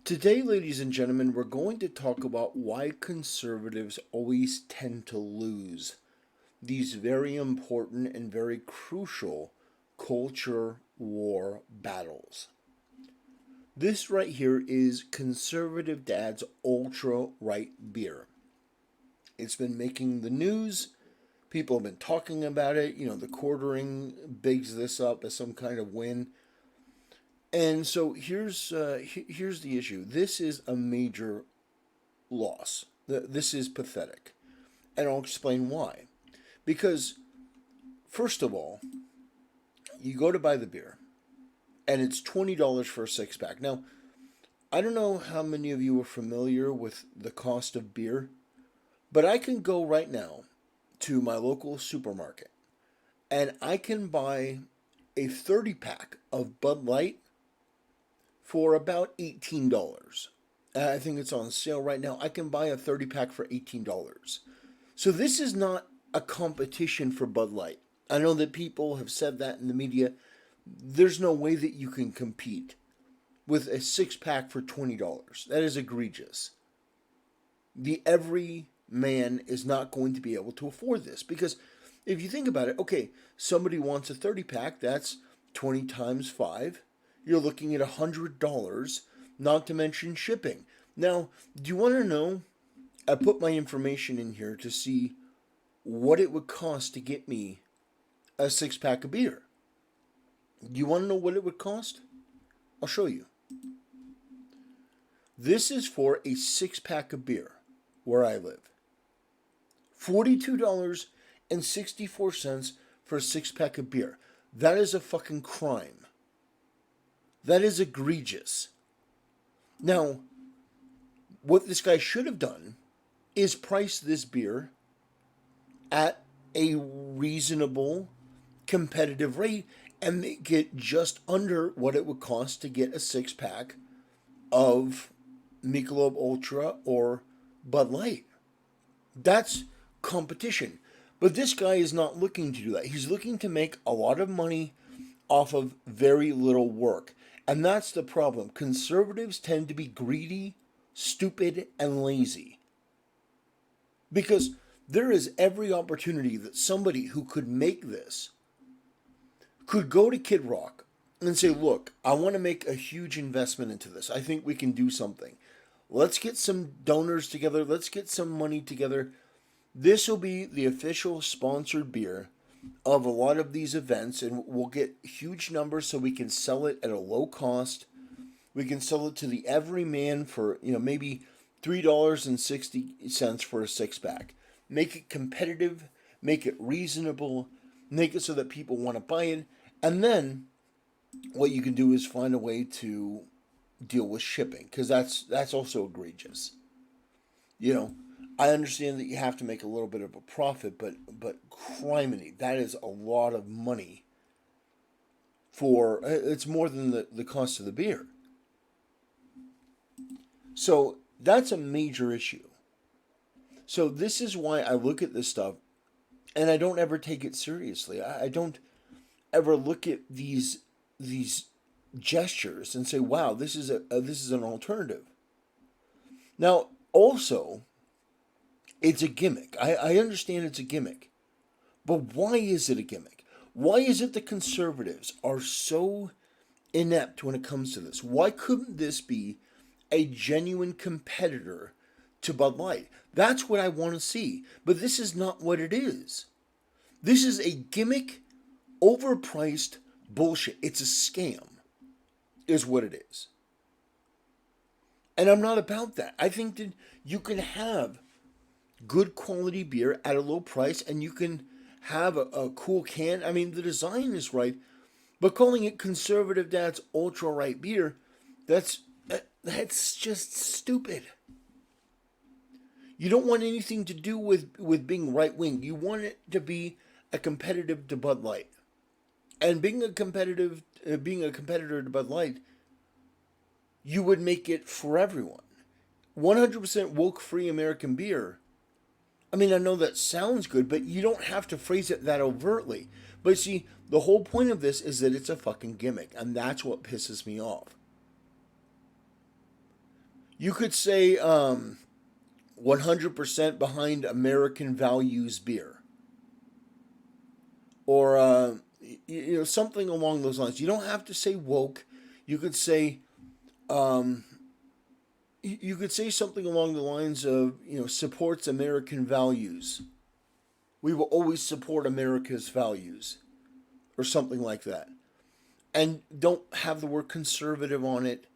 Today, ladies and gentlemen, we're going to talk about why conservatives always tend to lose these very important and very crucial culture war battles. This right here is Conservative Dad's Ultra Right Beer. It's been making the news. People have been talking about it. The quartering bigs this up as some kind of win. And so here's the issue. This is a major loss. This is pathetic. And I'll explain why. Because, first of all, you go to buy the beer, and it's $20 for a six pack. Now, I don't know how many of you are familiar with the cost of beer, but I can go right now to my local supermarket, and I can buy a 30 pack of Bud Light for about $18. I think it's on sale right now. I can buy a 30 pack for $18. So this is not a competition for Bud Light. I know that people have said that in the media. There's no way that you can compete with a six pack for $20. That is egregious. The every man is not going to be able to afford this because if you think about it, okay, somebody wants a 30 pack, that's 20 times 5. You're looking at $100, not to mention shipping. Now, do you want to know? I put my information in here to see what it would cost to get me a six pack of beer. Do you want to know what it would cost? I'll show you. This is for a six pack of beer where I live. $42.64 for a six pack of beer. That is a fucking crime. That is egregious. Now, what this guy should have done is price this beer at a reasonable, competitive rate and make it just under what it would cost to get a six pack of Michelob Ultra or Bud Light. That's competition. But this guy is not looking to do that. He's looking to make a lot of money off of very little work. And that's the problem. Conservatives tend to be greedy, stupid, and lazy. Because there is every opportunity that somebody who could make this could go to Kid Rock and say, look, I want to make a huge investment into this. I think we can do something. Let's get some donors together. Let's get some money together. This will be the official sponsored beer of a lot of these events, and we'll get huge numbers so we can sell it at a low cost. We can sell it to the everyman for, maybe $3.60 for a six pack. Make it competitive, make it reasonable, make it so that people want to buy it, and then what you can do is find a way to deal with shipping, because that's also egregious. I understand that you have to make a little bit of a profit, but criminy, that is a lot of money it's more than the cost of the beer. So that's a major issue. So this is why I look at this stuff and I don't ever take it seriously. I don't ever look at these gestures and say, wow, this is an alternative. Now, also, it's a gimmick. I understand it's a gimmick. But why is it a gimmick? Why is it the conservatives are so inept when it comes to this? Why couldn't this be a genuine competitor to Bud Light? That's what I want to see. But this is not what it is. This is a gimmick, overpriced bullshit. It's a scam, is what it is. And I'm not about that. I think that you can have good quality beer at a low price and you can have a cool can. I mean, the design is right, but calling it Conservative Dad's Ultra Right Beer, that's just stupid. You don't want anything to do with being right wing. You want it to be a competitive to Bud Light, and being a competitor to Bud Light, you would make it for everyone. 100% woke-free American beer. I mean, I know that sounds good, but you don't have to phrase it that overtly. But see, the whole point of this is that it's a fucking gimmick, and that's what pisses me off. You could say 100% behind American values beer, or something along those lines. You don't have to say woke. You could say um, you could say something along the lines of supports American values. We will always support America's values, or something like that. And don't have the word conservative on it.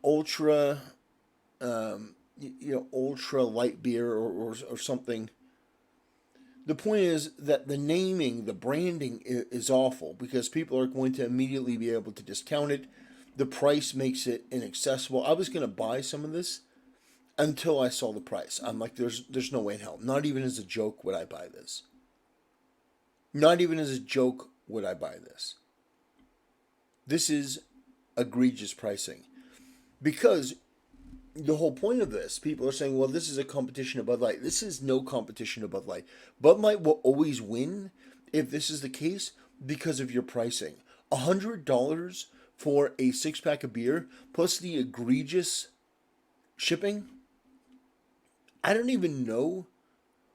Ultra, ultra light beer, or something. The point is that the naming, the branding is awful because people are going to immediately be able to discount it. The price makes it inaccessible. I was going to buy some of this until I saw the price. I'm like, there's no way in hell. Not even as a joke would I buy this. Not even as a joke would I buy this. This is egregious pricing. Because the whole point of this, people are saying, well, this is a competition of Bud Light. This is no competition of Bud Light. Bud Light will always win if this is the case because of your pricing. $100 for a 6-pack of beer plus the egregious shipping. I don't even know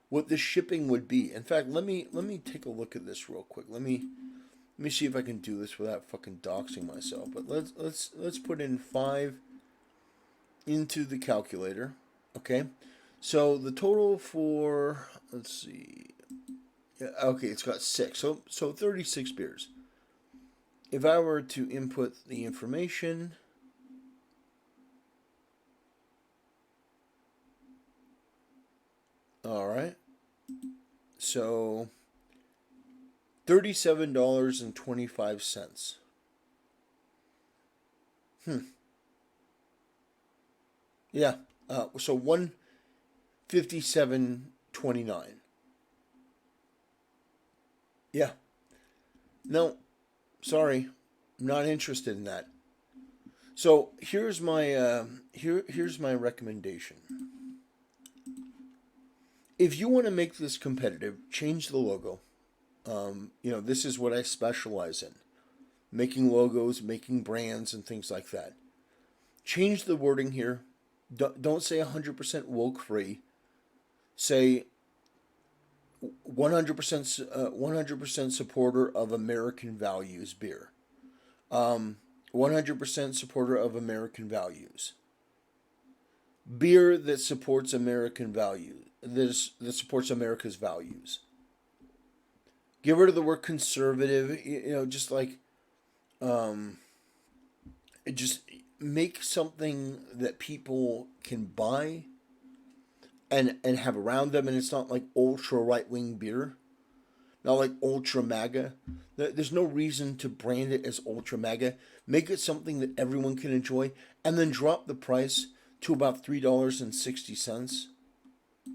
what the shipping would be. In fact, let me take a look at this real quick. Let me see if I can do this without fucking doxing myself. But let's put in 5 into the calculator. Okay, so the total for, let's see, yeah, okay, it's got 6, so 36 beers. If I were to input the information, all right, so $37.25. Yeah, so 157.29. Yeah. No, sorry, I'm not interested in that. So here's my here's my recommendation. If you want to make this competitive, change the logo. This is what I specialize in: making logos, making brands, and things like that. Change the wording here. Don't say 100% woke free. Say 100% supporter of American values beer. 100% supporter of American values. Beer that supports American values. That supports America's values. Get rid of the word conservative. Just like just make something that people can buy and have around them, and it's not like ultra right wing beer, not like ultra MAGA. There's no reason to brand it as ultra MAGA. Make it something that everyone can enjoy, and then drop the price to about $3.60.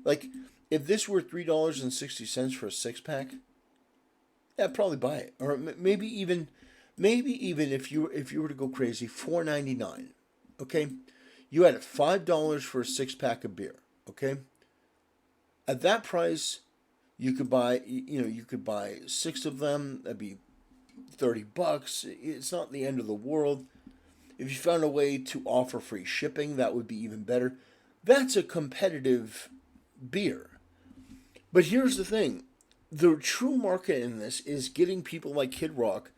Like, if this were $3.60 for a 6-pack, yeah, I'd probably buy it. Or maybe even if you were to go crazy, $4.99. Okay, you had $5 for a 6-pack of beer. Okay, at that price, you could buy 6 of them. That'd be $30. It's not the end of the world. If you found a way to offer free shipping, that would be even better. That's a competitive beer. But here's the thing. The true market in this is getting people like Kid Rock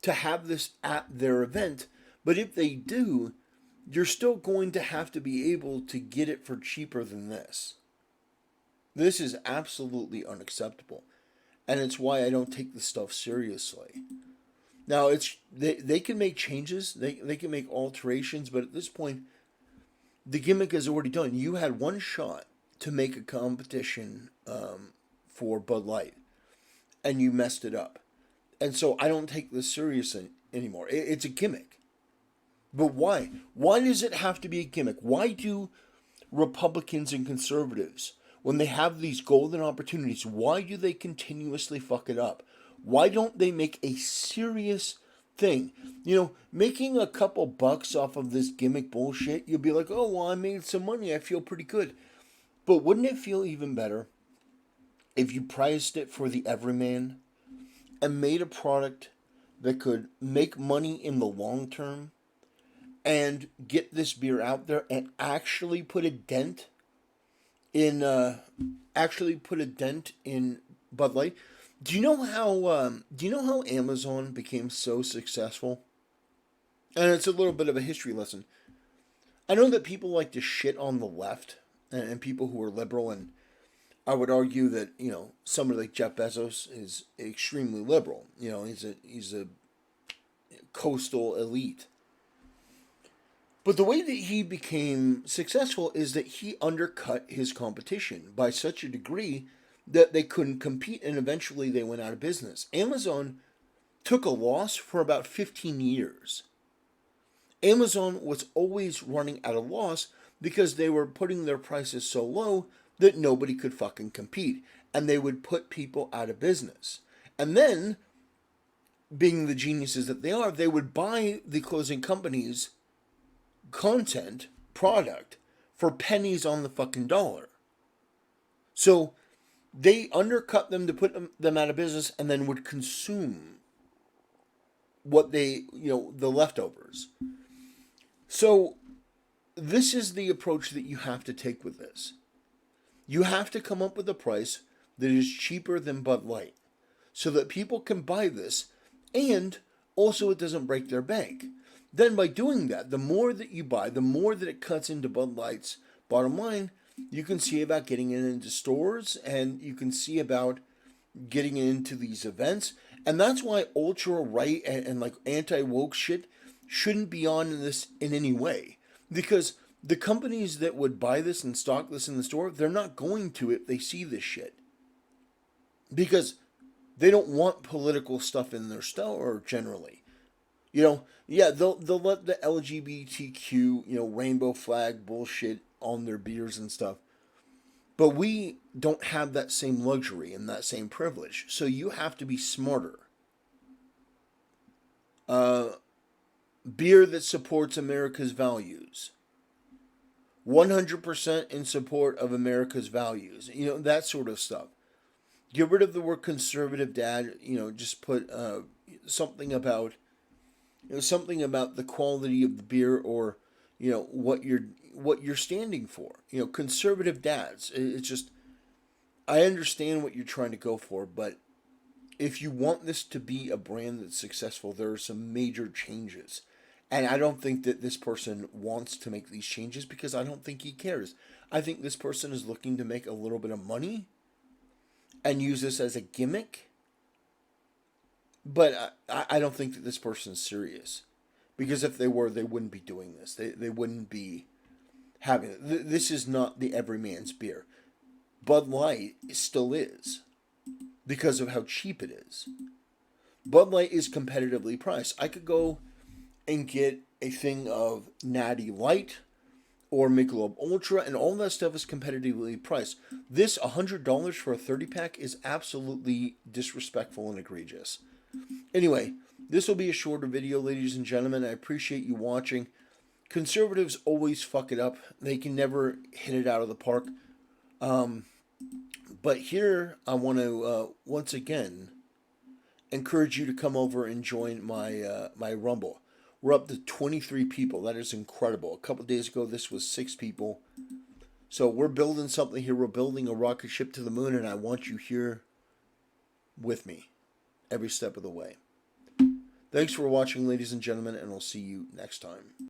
to have this at their event. But if they do, you're still going to have to be able to get it for cheaper than this. This is absolutely unacceptable. And it's why I don't take this stuff seriously. Now, they can make changes, they can make alterations, but at this point, the gimmick is already done. You had one shot to make a competition for Bud Light, and you messed it up. And so I don't take this seriously anymore. It's a gimmick. But why? Why does it have to be a gimmick? Why do Republicans and conservatives, when they have these golden opportunities, why do they continuously fuck it up? Why don't they make a serious thing? Making a couple bucks off of this gimmick bullshit, you'll be like, oh, well, I made some money. I feel pretty good. But wouldn't it feel even better if you priced it for the everyman and made a product that could make money in the long term and get this beer out there and actually put a dent in Bud Light. Do you know how Amazon became so successful? And it's a little bit of a history lesson. I know that people like to shit on the left and people who are liberal, and I would argue that somebody like Jeff Bezos is extremely liberal. He's a coastal elite. But the way that he became successful is that he undercut his competition by such a degree that they couldn't compete, and eventually they went out of business. Amazon took a loss for about 15 years. Amazon was always running at a loss because they were putting their prices so low that nobody could fucking compete, and they would put people out of business. And then, being the geniuses that they are, they would buy the closing companies' product for pennies on the fucking dollar. So they undercut them to put them out of business, and then would consume what the leftovers. So this is the approach that you have to take with this. You have to come up with a price that is cheaper than Bud Light so that people can buy this, and also it doesn't break their bank. Then by doing that, the more that you buy, the more that it cuts into Bud Light's bottom line. You can see about getting it into stores, and you can see about getting it into these events. And that's why ultra right and like anti-woke shit shouldn't be on this in any way. Because the companies that would buy this and stock this in the store, they're not going to if they see this shit. Because they don't want political stuff in their store generally. They'll let the LGBTQ, rainbow flag bullshit on their beers and stuff. But we don't have that same luxury and that same privilege. So you have to be smarter. Beer that supports America's values. 100% in support of America's values. That sort of stuff. Get rid of the word conservative, Dad. Just put something about the quality of the beer, or what you're standing for. Conservative dads. It's just, I understand what you're trying to go for, but if you want this to be a brand that's successful, there are some major changes. And I don't think that this person wants to make these changes, because I don't think he cares. I think this person is looking to make a little bit of money and use this as a gimmick. But I don't think that this person's serious. Because if they were, they wouldn't be doing this. They wouldn't be having it. This is not the everyman's beer. Bud Light still is, because of how cheap it is. Bud Light is competitively priced. I could go and get a thing of Natty Light or Michelob Ultra, and all that stuff is competitively priced. This $100 for a 30-pack is absolutely disrespectful and egregious. Anyway, this will be a shorter video, ladies and gentlemen. I appreciate you watching. Conservatives always fuck it up. They can never hit it out of the park. But here, I want to, once again, encourage you to come over and join my Rumble. We're up to 23 people. That is incredible. A couple days ago, this was 6 people. So we're building something here. We're building a rocket ship to the moon, and I want you here with me every step of the way. Thanks for watching, ladies and gentlemen, and I'll see you next time.